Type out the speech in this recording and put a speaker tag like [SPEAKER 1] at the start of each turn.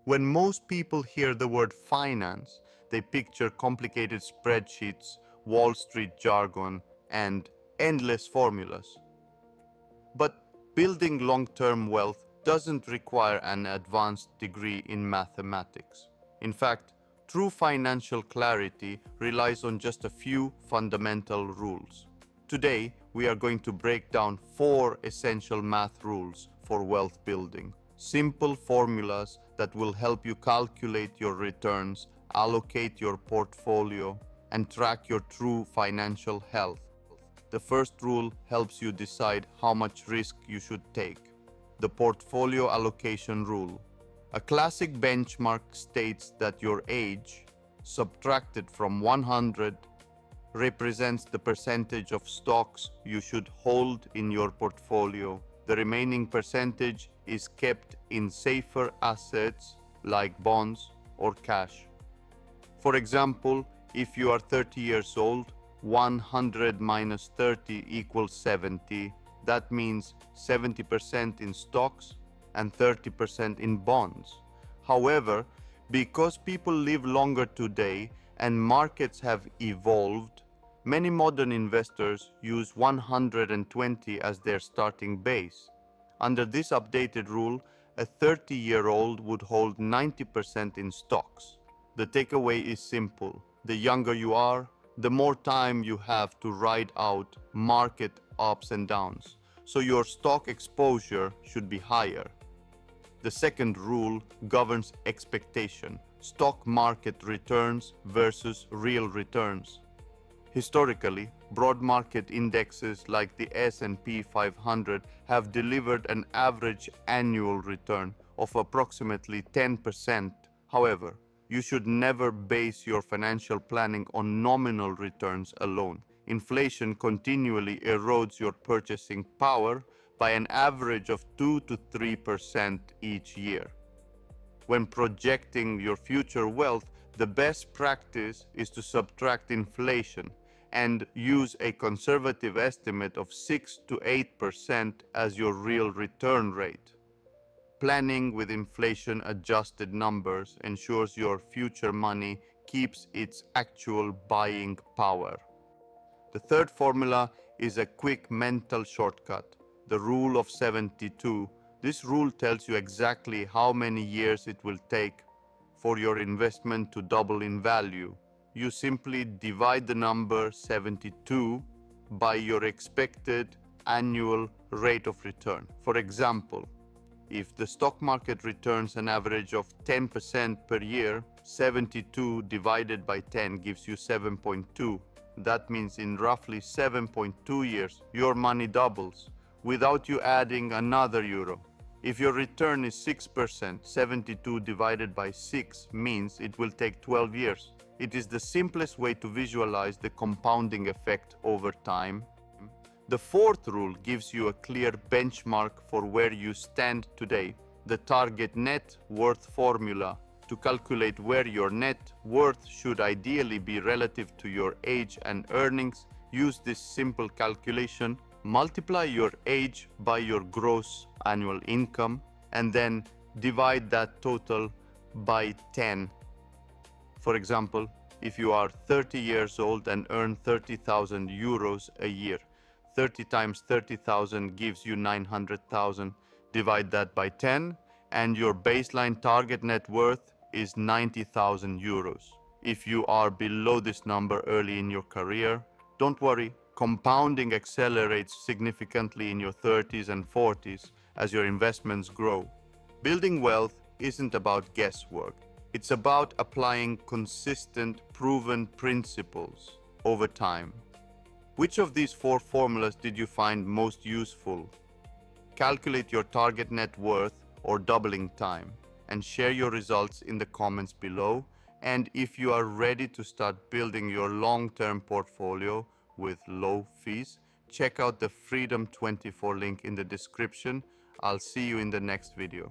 [SPEAKER 1] When most people hear the word finance, they picture complicated spreadsheets, Wall Street jargon, and endless formulas. But building long-term wealth doesn't require an advanced degree in mathematics. In fact, true financial clarity relies on just a few fundamental rules. Today, we are going to break down 4 essential math rules for wealth building. Simple formulas that will help you calculate your returns, allocate your portfolio, and track your true financial health. The first rule helps you decide how much risk you should take. The portfolio allocation rule. A classic benchmark states that your age, subtracted from 100, represents the percentage of stocks you should hold in your portfolio. The remaining percentage is kept in safer assets like bonds or cash. For example, if you are 30 years old, 100 minus 30 equals 70. That means 70% in stocks and 30% in bonds. However, because people live longer today and markets have evolved, many modern investors use 120 as their starting base. Under this updated rule, a 30-year-old would hold 90% in stocks. The takeaway is simple. The younger you are, the more time you have to ride out market ups and downs, so your stock exposure should be higher. The second rule governs expectation: stock market returns versus real returns. Historically, broad market indexes like the S&P 500 have delivered an average annual return of approximately 10%. However, you should never base your financial planning on nominal returns alone. Inflation continually erodes your purchasing power by an average of 2 to 3% each year. When projecting your future wealth, the best practice is to subtract inflation and use a conservative estimate of 6 to 8% as your real return rate. Planning with inflation-adjusted numbers ensures your future money keeps its actual buying power. The third formula is a quick mental shortcut, the rule of 72. This rule tells you exactly how many years it will take for your investment to double in value. You simply divide the number 72 by your expected annual rate of return. For example, if the stock market returns an average of 10% per year, 72 divided by 10 gives you 7.2. That means in roughly 7.2 years, your money doubles without you adding another euro. If your return is 6%, 72 divided by 6 means it will take 12 years. It is the simplest way to visualize the compounding effect over time. The fourth rule gives you a clear benchmark for where you stand today, the target net worth formula. To calculate where your net worth should ideally be relative to your age and earnings, use this simple calculation. Multiply your age by your gross annual income and then divide that total by 10. For example, if you are 30 years old and earn 30,000 euros a year, 30 times 30,000 gives you 900,000. Divide that by 10 and your baseline target net worth is 90,000 euros. If you are below this number early in your career, don't worry, compounding accelerates significantly in your 30s and 40s as your investments grow. Building wealth isn't about guesswork. It's about applying consistent, proven principles over time. Which of these 4 formulas did you find most useful? Calculate your target net worth or doubling time and share your results in the comments below. And if you are ready to start building your long-term portfolio with low fees, check out the Freedom 24 link in the description. I'll see you in the next video.